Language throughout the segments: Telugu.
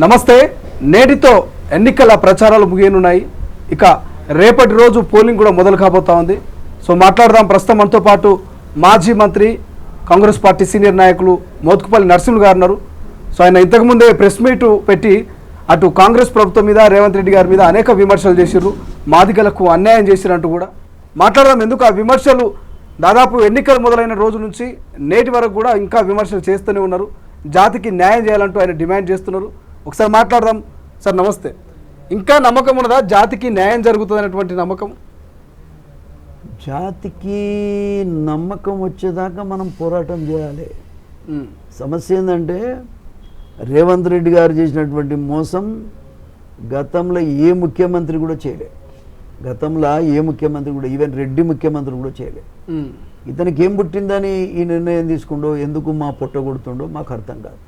నమస్తే. నేటితో ఎన్నికల ప్రచారాలు ముగియనున్నాయి. ఇక రేపటి రోజు పోలింగ్ కూడా మొదలు కాబోతా ఉంది. సో మాట్లాడదాం. ప్రస్తుతం మనతో పాటు మాజీ మంత్రి కాంగ్రెస్ పార్టీ సీనియర్ నాయకులు మోత్కుపల్లి నరసింహులు గారు ఉన్నారు. సో ఆయన ఇంతకుముందే ప్రెస్ మీట్ పెట్టి అటు కాంగ్రెస్ ప్రభుత్వం మీద రేవంత్ రెడ్డి గారి మీద అనేక విమర్శలు చేసిర్రు, మాదిగలకు అన్యాయం చేసిరంటూ కూడా మాట్లాడదాం. ఎందుకు ఆ విమర్శలు దాదాపు ఎన్నికలు మొదలైన రోజు నుంచి నేటి వరకు కూడా ఇంకా విమర్శలు చేస్తూనే ఉన్నారు. జాతికి న్యాయం చేయాలంటూ ఆయన డిమాండ్ చేస్తున్నారు. ఒకసారి మాట్లాడదాం. సార్ నమస్తే. ఇంకా నమ్మకం ఉన్నదా జాతికి న్యాయం జరుగుతుంది అనేటువంటి నమ్మకం? జాతికి నమ్మకం వచ్చేదాకా మనం పోరాటం చేయాలి. సమస్య ఏంటంటే రేవంత్ రెడ్డి గారు చేసినటువంటి మోసం గతంలో ఏ ముఖ్యమంత్రి కూడా చేయలే. గతంలో ఏ ముఖ్యమంత్రి కూడా, ఈవెన్ రెడ్డి ముఖ్యమంత్రి కూడా చేయలే. ఇతనికి ఏం పుట్టిందని ఈ నిర్ణయం తీసుకుండో, ఎందుకు మా పొట్ట కొడుతుండో మాకు అర్థం కాదు.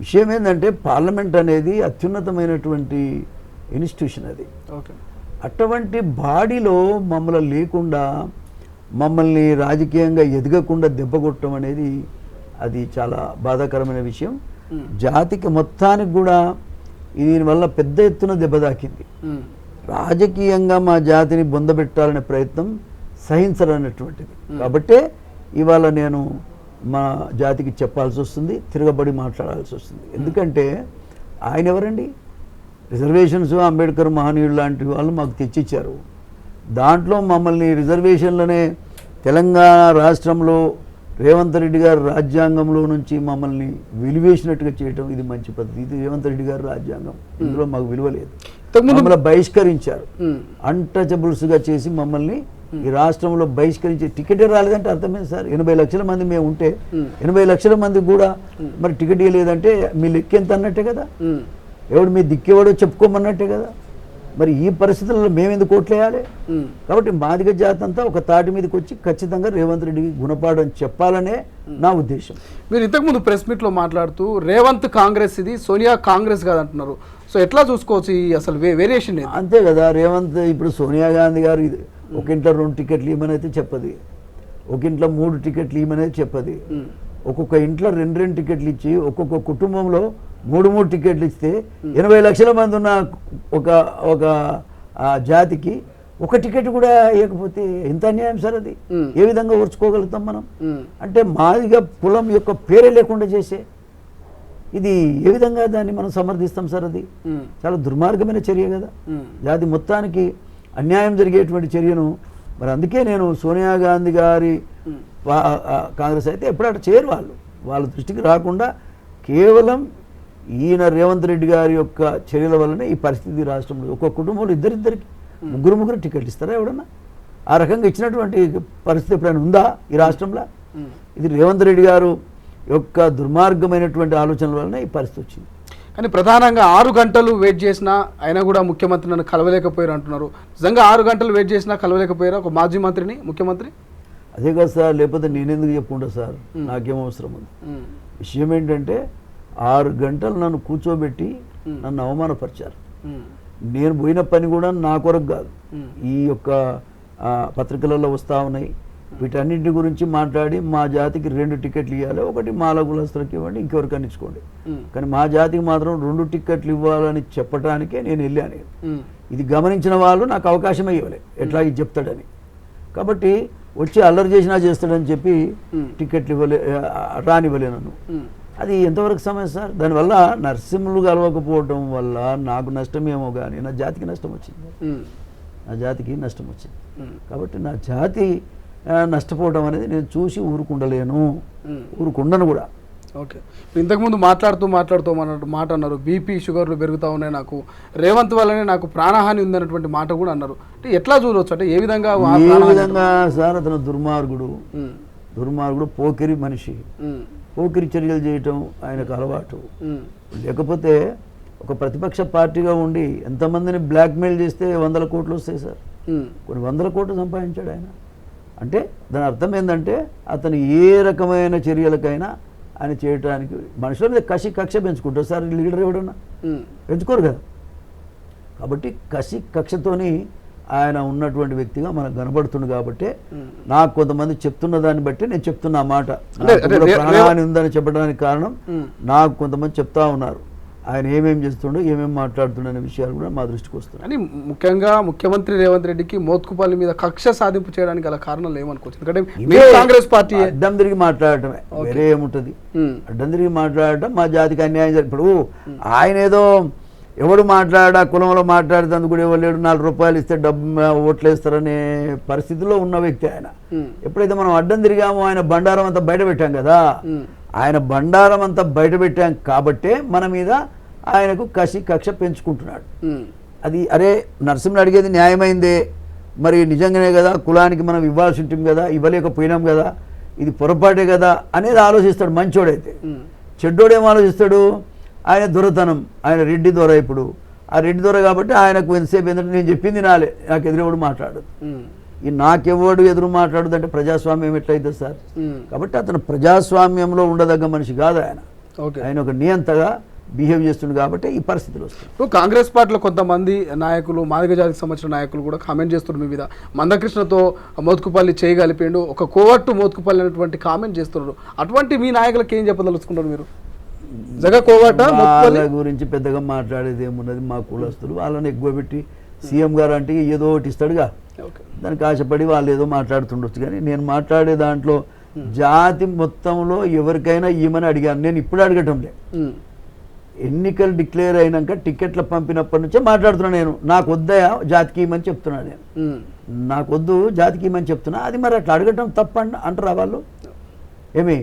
విషయం ఏంటంటే పార్లమెంట్ అనేది అత్యున్నతమైనటువంటి ఇన్స్టిట్యూషన్. అది అటువంటి బాడీలో మమ్మల్ని లేకుండా, మమ్మల్ని రాజకీయంగా ఎదగకుండా దెబ్బ కొట్టడం అనేది అది చాలా బాధాకరమైన విషయం. జాతికి మొత్తానికి కూడా దీనివల్ల పెద్ద ఎత్తున దెబ్బ తాకింది. రాజకీయంగా మా జాతిని బొందబెట్టాలనే ప్రయత్నం సహించరన్నటువంటిది. కాబట్టే ఇవాళ నేను మా జాతికి చెప్పాల్సి వస్తుంది, తిరగబడి మాట్లాడాల్సి వస్తుంది. ఎందుకంటే ఆయన ఎవరండి? రిజర్వేషన్స్ అంబేద్కర్ మహనీయుడు లాంటి వాళ్ళు మాకు తెచ్చిచ్చారు. దాంట్లో మమ్మల్ని రిజర్వేషన్లనే తెలంగాణ రాష్ట్రంలో రేవంత్ రెడ్డి గారు రాజ్యాంగంలో నుంచి మమ్మల్ని విలువేసినట్టుగా చేయటం ఇది మంచి పద్ధతి. ఇది రేవంత్ రెడ్డి గారు రాజ్యాంగం, ఇందులో మాకు విలువ లేదు. మమ్మల్ని బహిష్కరించారు, అన్టచబుల్స్గా చేసి మమ్మల్ని ఈ రాష్ట్రంలో బహిష్కరించి టికెటే రాలేదంటే అర్థమైంది సార్. 80 లక్షల మంది మేము ఉంటే 80 లక్షల మంది కూడా మరి టికెట్ ఇవ్వలేదంటే మీ లెక్కెంత అన్నట్టే కదా, ఎవడు మీ దిక్కేవాడో చెప్పుకోమన్నట్టే కదా. మరి ఈ పరిస్థితుల్లో మేము ఎందుకు ఓట్లేయాలి? కాబట్టి మాదిగ జాతి అంతా ఒక తాటి మీదకి వచ్చి ఖచ్చితంగా రేవంత్ రెడ్డికి గుణపాఠం చెప్పాలనే నా ఉద్దేశం. మీరు ఇంతకుముందు ప్రెస్ మీట్లో మాట్లాడుతూ రేవంత్ కాంగ్రెస్ ఇది, సోనియా కాంగ్రెస్ కాదంటున్నారు. సో ఎట్లా చూసుకోవచ్చు ఈ అసలు వేరియేషన్? అంతే కదా, రేవంత్ ఇప్పుడు సోనియా గాంధీ గారు ఒక ఇంట్లో 2 టికెట్లు ఇవ్వమని అయితే చెప్పది, ఒక ఇంట్లో 3 టికెట్లు ఇవ్వమనేది చెప్పది. ఒక్కొక్క ఇంట్లో 2 టికెట్లు ఇచ్చి ఒక్కొక్క కుటుంబంలో 3 టికెట్లు ఇస్తే 80 లక్షల మంది ఉన్న ఒక జాతికి ఒక టికెట్ కూడా ఇవ్వకపోతే ఎంత అన్యాయం సార్. అది ఏ విధంగా ఓర్చుకోగలుగుతాం మనం? అంటే మాదిగా కులం యొక్క పేరే లేకుండా చేసే ఇది ఏ విధంగా దాన్ని మనం సమర్థిస్తాం సార్? అది చాలా దుర్మార్గమైన చర్య కదా. జాతి మొత్తానికి అన్యాయం జరిగేటువంటి చర్యను మరి అందుకే నేను సోనియా గాంధీ గారి కాంగ్రెస్ అయితే ఎప్పుడు అటు చేయరు. వాళ్ళ దృష్టికి రాకుండా కేవలం ఈయన రేవంత్ రెడ్డి గారి యొక్క చర్యల వల్లనే ఈ పరిస్థితి రాష్ట్రంలో. ఒక్కొక్క కుటుంబంలో ఇద్దరిద్దరికి ముగ్గురు టికెట్ ఇస్తారా ఎవడన్నా? ఆ రకంగా ఇచ్చినటువంటి పరిస్థితి ఎప్పుడైనా ఉందా ఈ రాష్ట్రంలో? ఇది రేవంత్ రెడ్డి గారు యొక్క దుర్మార్గమైనటువంటి ఆలోచనల వలన ఈ పరిస్థితి వచ్చింది. కానీ ప్రధానంగా 6 గంటలు వెయిట్ చేసినా అయినా కూడా ముఖ్యమంత్రి నన్ను కలవలేకపోయారు అంటున్నారు. నిజంగా 6 గంటలు వెయిట్ చేసినా కలవలేకపోయారా ఒక మాజీ మంత్రిని, ముఖ్యమంత్రి? అదే కదా సార్, లేకపోతే నేనెందుకు చెప్పుకుంటా సార్, నాకేం అవసరం ఉంది. విషయం ఏంటంటే 6 గంటలు నన్ను కూర్చోబెట్టి నన్ను అవమానపరిచారు. నేను పోయిన పని కూడా నా కొరకు కాదు, ఈ యొక్క పత్రికలలో వస్తూ ఉన్నాయి. వీటన్నింటి గురించి మాట్లాడి మా జాతికి 2 టికెట్లు ఇవ్వాలి, ఒకటి మాల కులస్తులకి ఇవ్వండి, ఇంకెవరికి ఇచ్చుకోండి. కానీ మా జాతికి మాత్రం 2 టికెట్లు ఇవ్వాలని చెప్పడానికే నేను వెళ్ళాను. ఇది గమనించిన వాళ్ళు నాకు అవకాశమే ఇవ్వలే, ఎట్లా ఇది చెప్తాడని. కాబట్టి వచ్చి అల్లరి చేసినా చేస్తాడని చెప్పి టికెట్లు రానివ్వలే నన్ను. అది ఎంతవరకు సమయం సార్? దానివల్ల నరసింహులు కలవకపోవడం వల్ల నాకు నష్టమేమో కానీ నా జాతికి నష్టం వచ్చింది. నా జాతికి నష్టం వచ్చింది. కాబట్టి నా జాతి నష్టపోవడం అనేది నేను చూసి ఊరుకుండలేను, ఊరుకుండను కూడా. ఓకే. ఇంతకుముందు మాట్లాడుతూ మాట అన్నారు, బీపీ షుగర్లు పెరుగుతూ ఉన్నాయి, నాకు రేవంత్ వల్లనే నాకు ప్రాణహాని ఉందన్నటువంటి మాట కూడా అన్నారు. అంటే ఎట్లా చూడవచ్చు? అంటే ఏ విధంగా సార్? అతను దుర్మార్గుడు, పోకిరి మనిషి, పోకిరి చర్యలు చేయటం ఆయనకు అలవాటు. లేకపోతే ఒక ప్రతిపక్ష పార్టీగా ఉండి ఎంతమందిని బ్లాక్మెయిల్ చేస్తే 100 కోట్లు వస్తాయి సార్. కొన్ని 100 కోట్లు సంపాదించాడు ఆయన. అంటే దాని అర్థం ఏంటంటే అతను ఏ రకమైన చర్యలకైనా ఆయన చేయటానికి మనుషుల మీద కక్ష పెంచుకుంటారు సార్. లీడర్ ఎవడన్నా పెంచుకోరు కదా. కాబట్టి కక్షతోని ఆయన ఉన్నటువంటి వ్యక్తిగా మనకు కనబడుతుంది. కాబట్టి నాకు కొంతమంది చెప్తున్న దాన్ని బట్టి నేను చెప్తున్న మాట ప్రాణహాని ఉందని చెప్పడానికి కారణం నాకు కొంతమంది చెప్తా ఉన్నారు. ఆయన ఏమేమి చేస్తుండో ఏమేమి మాట్లాడుతుండో అనే విషయాలు కూడా మా దృష్టికి వస్తున్నాయి. అని ముఖ్యంగా ముఖ్యమంత్రి రేవంత్ రెడ్డికి మోత్కుపల్లి మీద కక్ష సాధింపు చేయడానికి గల కారణాలు ఏమనుకోవచ్చు? ఎందుకంటే మీరు కాంగ్రెస్ పార్టీ అడ్డం తిరిగి మాట్లాడటమే, వేరే ఏముంటుంది? అడ్డం తిరిగి మాట్లాడటం మా జాతికి అన్యాయం ఇప్పుడు ఆయన ఏదో ఎవడు మాట్లాడా కులంలో మాట్లాడుతుంది కూడా ఎవరు లేడు, 4 రూపాయలు ఇస్తే డబ్బు ఓట్లు వేస్తారనే పరిస్థితిలో ఉన్న వ్యక్తి ఆయన. ఎప్పుడైతే మనం అడ్డం తిరిగామో ఆయన బండారం అంతా బయట పెట్టాం కదా, ఆయన బండారం అంతా బయట పెట్టాం కాబట్టే మన మీద ఆయనకు కక్ష పెంచుకుంటున్నాడు. అది అరే నరసింహుని అడిగేది న్యాయమైందే, మరి నిజంగానే కదా కులానికి మనం ఇవ్వాల్సి ఉంటుంది కదా, ఇవ్వలేకపోయినాం కదా, ఇది పొరపాటే కదా అనేది ఆలోచిస్తాడు మంచోడైతే. చెడ్డోడేం ఆలోచిస్తాడు? ఆయన దొరతనం, ఆయన రెడ్డి దొర. ఇప్పుడు ఆ రెడ్డి దొర కాబట్టి ఆయనకు ఎంతసేపు ఏంటంటే నేను చెప్పింది నాలే, నాకు ఎదురెవడు మాట్లాడదు. ఈ నాకెవడు ఎదురు మాట్లాడదు అంటే ప్రజాస్వామ్యం ఎట్లయితే సార్? కాబట్టి అతను ప్రజాస్వామ్యంలో ఉండదగ్గ మనిషి కాదు ఆయన. ఆయన ఒక నియంతగా బిహేవ్ చేస్తుంది కాబట్టి ఈ పరిస్థితులు వస్తాయి. ఇప్పుడు కాంగ్రెస్ పార్టీలో కొంతమంది నాయకులు, మాదిగ జాతికి సంబంధించిన నాయకులు కూడా కామెంట్ చేస్తున్నారు మీ మీద. మందకృష్ణతో మోత్కుపల్లి చేయగలిపిండు, ఒక కోవట్టు మోత్కుపల్లి అనేటువంటి కామెంట్ చేస్తున్నారు. అటువంటి మీ నాయకులకు ఏం చెప్పదలుచుకుంటారు మీరు? వాళ్ళ గురించి పెద్దగా మాట్లాడేది ఏమున్నది? మా కులస్తులు వాళ్ళని ఎక్కువ పెట్టి సీఎం గారు అంటే ఏదో ఒకటి ఇస్తాడుగా, దానికి ఆశపడి వాళ్ళు ఏదో మాట్లాడుతుండొచ్చు. కానీ నేను మాట్లాడే దాంట్లో జాతి మొత్తంలో ఎవరికైనా ఇవ్వమని అడిగాను. నేను ఇప్పుడు అడగటం లే, ఎన్నికలు డిక్లేర్ అయినాక టికెట్లు పంపినప్పటి నుంచే మాట్లాడుతున్నాను. నేను నాకు వద్దయా జాతికి ఇవ్వమని చెప్తున్నా, నేను నాకు వద్దు జాతికి ఇవ్వమని చెప్తున్నా. అది మరి అట్లా అడగటం తప్ప అంటారా వాళ్ళు? ఏమి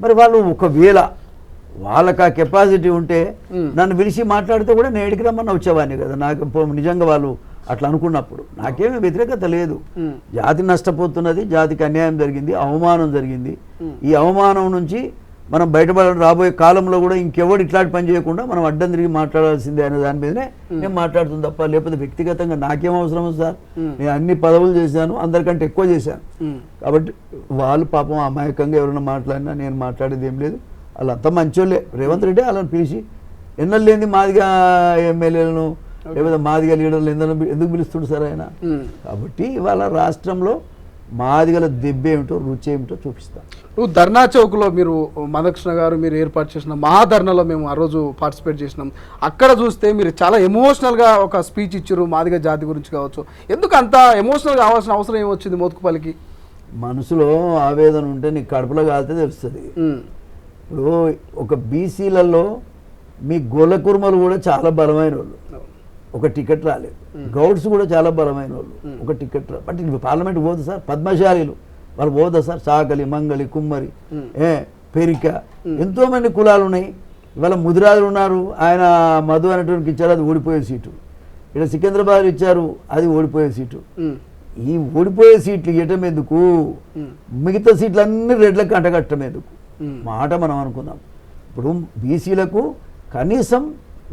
మరి వాళ్ళు ఒకవేళ వాళ్ళకి ఆ కెపాసిటీ ఉంటే నన్ను పిలిచి మాట్లాడితే కూడా నేను ఎడికి రమ్మని వచ్చేవాడిని కదా. నాకు నిజంగా వాళ్ళు అట్లా అనుకున్నప్పుడు నాకేమీ వ్యతిరేకత లేదు. జాతి నష్టపోతున్నది, జాతికి అన్యాయం జరిగింది, అవమానం జరిగింది. ఈ అవమానం నుంచి మనం బయటపడాలి. రాబోయే కాలంలో కూడా ఇంకెవడు ఇట్లాంటి పని చేయకుండా మనం అడ్డం తిరిగి మాట్లాడాల్సిందే అనే దాని మీదనే నేను మాట్లాడుతుంది తప్ప లేకపోతే వ్యక్తిగతంగా నాకేం అవసరం సార్? నేను అన్ని పదవులు చేశాను, అందరికంటే ఎక్కువ చేశాను. కాబట్టి వాళ్ళు పాపం అమాయకంగా ఎవరైనా మాట్లాడినా నేను మాట్లాడేది ఏం లేదు. వాళ్ళంతా మంచోళ్ళే. రేవంత్ రెడ్డి వాళ్ళని పిలిచి ఎన్నో లేని మాదిగా ఎమ్మెల్యేలను లేకపోతే మాదిగా లీడర్లు ఎందుకు పిలుస్తుండు సార్ ఆయన? కాబట్టి ఇవాళ రాష్ట్రంలో మాదిగల దెబ్బ ఏమిటో రుచి ఏమిటో చూపిస్తాను. నువ్వు ధర్నా చౌక్లో మీరు మందకృష్ణ గారు మీరు ఏర్పాటు చేసిన మహాధర్నాలో మేము ఆ రోజు పార్టిసిపేట్ చేసినాం. అక్కడ చూస్తే మీరు చాలా ఎమోషనల్గా ఒక స్పీచ్ ఇచ్చారు మాదిగ జాతి గురించి కావచ్చు. ఎందుకు అంత ఎమోషనల్ కావాల్సిన అవసరం ఏమొచ్చింది మోత్కుపల్లికి? మనసులో ఆవేదన ఉంటే నీకు కడుపులో కాలితే తెలుస్తుంది. ఇప్పుడు ఒక బీసీలలో మీ గొల్లకుర్మలు కూడా చాలా బలమైన వాళ్ళు, ఒక టికెట్ రాలేదు. గౌడ్స్ కూడా చాలా బలమైన వాళ్ళు, ఒక టికెట్ రా. బట్ పార్లమెంట్ పోదు సార్. పద్మశాలీలు వాళ్ళు పోదా సార్? చాకలి, మంగళి, కుమ్మరి, పెరిక, ఎంతోమంది కులాలు ఉన్నాయి. ఇవాళ ముదిరాజులు ఉన్నారు, ఆయన మధు అనేటువంటి ఇచ్చారు, అది ఓడిపోయే సీటు. ఇక్కడ సికింద్రాబాద్ ఇచ్చారు, అది ఓడిపోయే సీటు. ఈ ఓడిపోయే సీట్లు ఇవ్వటం ఎందుకు? మిగతా సీట్లన్నీ రెడ్లకు అంటగట్టడం ఎందుకు? మాట మనం అనుకుందాం. ఇప్పుడు బీసీలకు కనీసం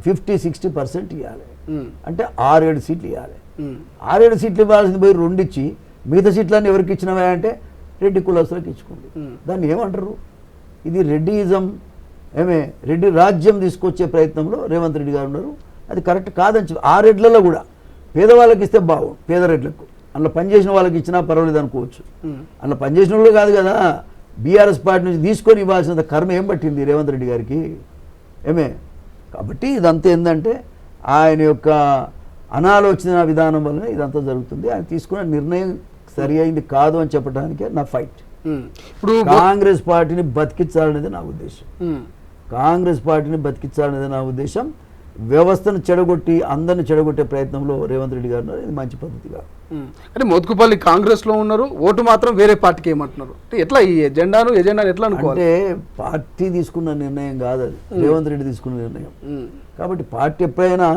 50-60% ఇవ్వాలి, అంటే 6-7 సీట్లు ఇవ్వాలి. 6-7 సీట్లు ఇవ్వాల్సింది పోయి 2 ఇచ్చి మిగతా సీట్లన్నీ ఎవరికి ఇచ్చినవా అంటే రెడ్డి కులస్తులకు ఇచ్చుకుంది. దాన్ని ఏమంటారు? ఇది రెడ్డియిజం, రెడ్డి రాజ్యం తీసుకొచ్చే ప్రయత్నంలో రేవంత్ రెడ్డి గారు ఉన్నారు. అది కరెక్ట్ కాదని చెప్పి 6 రెడ్లలో కూడా పేదవాళ్ళకి ఇస్తే బాగుండు. పేద రెడ్లకు అందులో పనిచేసిన వాళ్ళకి ఇచ్చినా పర్వాలేదు అనుకోవచ్చు. అందులో పనిచేసిన వాళ్ళు కాదు కదా, బీఆర్ఎస్ పార్టీ నుంచి తీసుకొని ఇవ్వాల్సినంత కర్మ ఏం పట్టింది రేవంత్ రెడ్డి గారికి? కాబట్టి ఇదంతా ఏంటంటే ఆయన యొక్క అనాలోచన విధానం వలన ఇదంతా జరుగుతుంది. ఆయన తీసుకున్న నిర్ణయం సరి అయింది కాదు అని చెప్పడానికే నా ఫైట్. ఇప్పుడు కాంగ్రెస్ పార్టీని బతికించాలనేది నా ఉద్దేశం. కాంగ్రెస్ పార్టీని బతికించాలనేది నా ఉద్దేశం. వ్యవస్థను చెడగొట్టి అందరిని చెడగొట్టే ప్రయత్నంలో రేవంత్ రెడ్డి గారు ఇది మంచి పద్ధతిగా. అంటే మోత్కుపల్లి కాంగ్రెస్లో ఉన్నారు, ఓటు మాత్రం వేరే పార్టీకి ఏమంటున్నారు? ఎట్లా ఈ ఎజెండాను ఎట్లా అనుకోవాలి? అంటే పార్టీ తీసుకున్న నిర్ణయం కాదు అది, రేవంత్ రెడ్డి తీసుకున్న నిర్ణయం. కాబట్టి పార్టీ ఎప్పుడైనా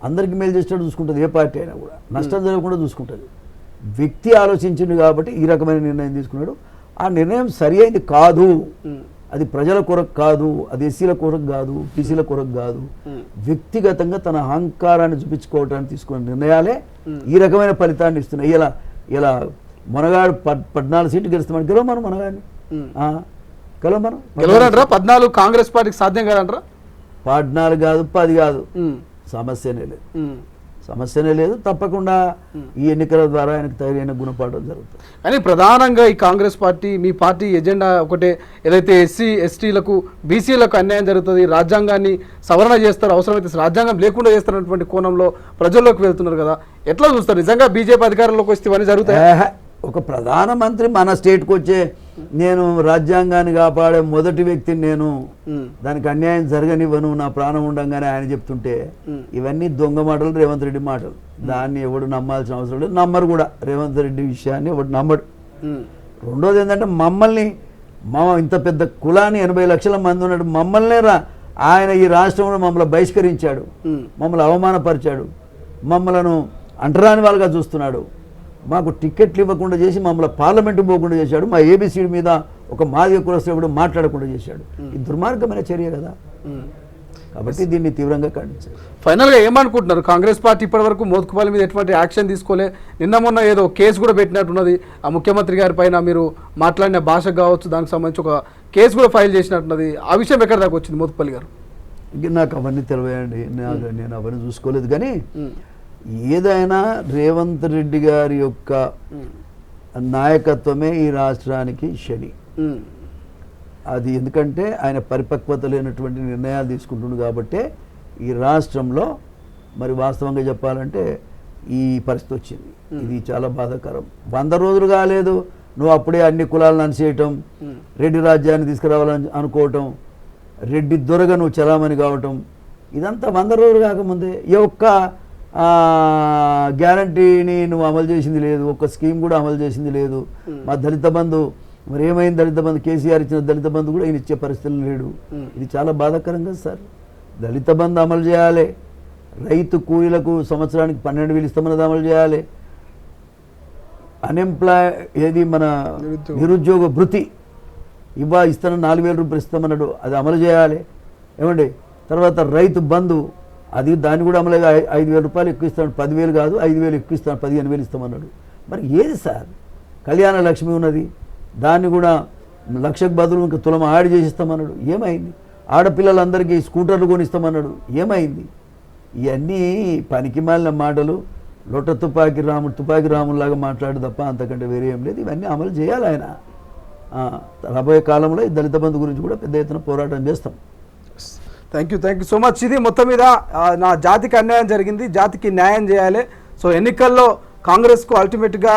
అందరికి మేలు చేసేటట్టు చూసుకుంటుంది, ఏ పార్టీ అయినా కూడా నష్టం జరగకుండా చూసుకుంటుంది. వ్యక్తి ఆలోచించింది కాబట్టి ఈ రకమైన నిర్ణయం తీసుకున్నాడు. ఆ నిర్ణయం సరి అయింది కాదు, అది ప్రజల కొరకు కాదు, అది ఎస్సీల కొరకు కాదు, బీసీల కొరకు కాదు, వ్యక్తిగతంగా తన అహంకారాన్ని చూపించుకోవడానికి తీసుకున్న నిర్ణయాలే ఈ రకమైన ఫలితాన్ని ఇస్తున్నాయి. ఇలా మనగాడు 14 సీట్లు గెలుస్తామని గెలవ మనం మనగాడిని మనం గెలవరంటారా? 14 కాంగ్రెస్ పార్టీకి సాధ్యం కాదంటారా? 14 కాదు 10 కాదు, సమస్యనే లేదు. సమస్యనే లేదు. తప్పకుండా ఈ ఎన్నికల ద్వారా ఆయనకు తగిన గుణపాఠం జరుగుతుంది. కానీ ప్రధానంగా ఈ కాంగ్రెస్ పార్టీ, మీ పార్టీ ఎజెండా ఒకటే, ఏదైతే ఎస్సీ ఎస్టీలకు బీసీలకు అన్యాయం జరుగుతుంది, రాజ్యాంగాన్ని సవరణ చేస్తారు, అవసరమైతే రాజ్యాంగం లేకుండా చేస్తారన్నటువంటి కోణంలో ప్రజల్లోకి వెళ్తున్నారు కదా, ఎట్లా చూస్తారు? నిజంగా బీజేపీ అధికారంలోకి వస్తే ఇవన్నీ జరుగుతాయి? ఒక ప్రధానమంత్రి మన స్టేట్కి వచ్చే నేను రాజ్యాంగాన్ని కాపాడే మొదటి వ్యక్తిని, నేను దానికి అన్యాయం జరగనివ్వను, నా ప్రాణం ఉండంగానే ఆయన చెప్తుంటే ఇవన్నీ దొంగ మాటలు, రేవంత్ రెడ్డి మాటలు. దాన్ని ఎవడు నమ్మాల్సిన అవసరం లేదు, నమ్మరు కూడా. రేవంత్ రెడ్డి విషయాన్ని ఎవడు నమ్మడు. రెండోది ఏంటంటే మమ్మల్ని, ఇంత పెద్ద కులాన్ని 80 లక్షల మంది ఉన్నాడు, మమ్మల్నే ఆయన ఈ రాష్ట్రంలో మమ్మల్ని బహిష్కరించాడు, మమ్మల్ని అవమానపరిచాడు, మమ్మలను అంటరాని వాళ్ళుగా చూస్తున్నాడు, మాకు టికెట్లు ఇవ్వకుండా చేసి మమ్మల్ని పార్లమెంటు పోకుండా చేశాడు, మా ఏబిసిడి మీద ఒక మాదిగ కులస్తుడు మాట్లాడకుండా చేశాడు. ఈ దుర్మార్గమైన చర్య కదా. కాబట్టి దీన్ని తీవ్రంగా ఖండించారు. ఫైనల్గా ఏమనుకుంటున్నారు? కాంగ్రెస్ పార్టీ ఇప్పటివరకు మోత్కుపల్లి మీద ఎటువంటి యాక్షన్ తీసుకోలే, నిన్న మొన్న ఏదో కేసు కూడా పెట్టినట్టున్నది, ఆ ముఖ్యమంత్రి గారి పైన మీరు మాట్లాడిన భాష కావచ్చు, దానికి సంబంధించి ఒక కేసు కూడా ఫైల్ చేసినట్టున్నది. ఆ విషయం ఎక్కడ దాకా వచ్చింది మోత్కుపల్లి గారు? నాకు అవన్నీ తెలియండి, నేను అవన్నీ చూసుకోలేదు. కానీ ఏదైనా రేవంత్ రెడ్డి గారి యొక్క నాయకత్వమే ఈ రాష్ట్రానికి శని. అది ఎందుకంటే ఆయన పరిపక్వత లేనటువంటి నిర్ణయాలు తీసుకుంటున్నాడు కాబట్టే ఈ రాష్ట్రంలో మరి వాస్తవంగా చెప్పాలంటే ఈ పరిస్థితి వచ్చింది. ఇది చాలా బాధాకరం. 100 రోజులు కాలేదు, నువ్వు అప్పుడే అన్ని కులాలను అనిచేయటం, రెడ్డి రాజ్యాన్ని తీసుకురావాలని అనుకోవటం, రెడ్డి దొరగా నువ్వు చలామణి కావటం, ఇదంతా 100 రోజులు కాకముందే. ఈ ఒక్క గ్యారంటీని నువ్వు అమలు చేసింది లేదు, ఒక్క స్కీమ్ కూడా అమలు చేసింది లేదు. మా దళిత బంధు మరి ఏమైంది? దళిత బంధు, కేసీఆర్ ఇచ్చిన దళిత బంధు కూడా ఈయన ఇచ్చే పరిస్థితులు లేడు. ఇది చాలా బాధాకరం కదా సార్. దళిత బంధు అమలు చేయాలి, రైతు కూలీలకు సంవత్సరానికి 12,000 ఇస్తామన్నది అమలు చేయాలి, ఏది మన నిరుద్యోగ భృతి ఇస్తాను 4,000 రూపాయలు ఇస్తామన్నాడు, అది అమలు చేయాలి. ఏమండి, తర్వాత రైతు బంధు, అది దాన్ని కూడా అమలుగా 5,000 రూపాయలు ఎక్కువ ఇస్తాడు, 10,000 కాదు 5,000 ఎక్కువ ఇస్తాను, 15,000 ఇస్తామన్నాడు. మరి ఏది సార్? కళ్యాణ లక్ష్మి ఉన్నది, దాన్ని కూడా 1,00,000కు బదులు ఇంకా తులం యాడ్ చేసి ఇస్తామన్నాడు, ఏమైంది? ఆడపిల్లలందరికీ స్కూటర్లు కొనిస్తామన్నాడు, ఏమైంది? ఇవన్నీ పనికి మాలిన మాటలు, లొట్ట తుపాకి రాములాగా మాట్లాడు తప్ప అంతకంటే వేరే ఏం లేదు. ఇవన్నీ అమలు చేయాలి ఆయన. రాబోయే కాలంలో ఈ దళిత బంధు గురించి కూడా పెద్ద ఎత్తున పోరాటం చేస్తాం. Thank you so much. ఇది మొత్తం మీద నా జాతికి అన్యాయం జరిగింది, జాతికి న్యాయం చేయాలి. సో ఎన్నికల్లో కాంగ్రెస్కు అల్టిమేట్గా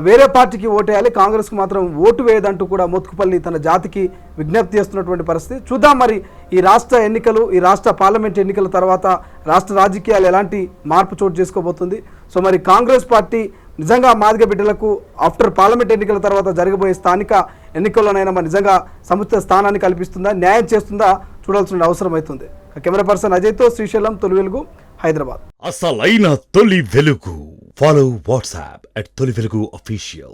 వేరే పార్టీకి ఓటేయాలి, కాంగ్రెస్కు మాత్రం ఓటు వేయదంటూ కూడా మోత్కుపల్లి తన జాతికి విజ్ఞప్తి చేస్తున్నటువంటి పరిస్థితి. చూద్దాం మరి ఈ రాష్ట్ర ఎన్నికలు, ఈ రాష్ట్ర పార్లమెంట్ ఎన్నికల తర్వాత రాష్ట్ర రాజకీయాలు ఎలాంటి మార్పు చోటు చేసుకోబోతుంది. సో మరి కాంగ్రెస్ పార్టీ నిజంగా మాదిగ బిడ్డలకు ఆఫ్టర్ పార్లమెంట్ ఎన్నికల తర్వాత జరగబోయే స్థానిక ఎన్నికల్లోనైనా మరి నిజంగా సముచిత స్థానాన్ని కల్పిస్తుందా, న్యాయం చేస్తుందా చూడాల్సిన అవసరం అవుతుంది. కెమెరా పర్సన్ అజయ్తో శ్రీశైలం, తొలి వెలుగు, హైదరాబాద్. అసలైన తొలి వెలుగు. ఫాలో వాట్సాప్ @తొలి వెలుగు official.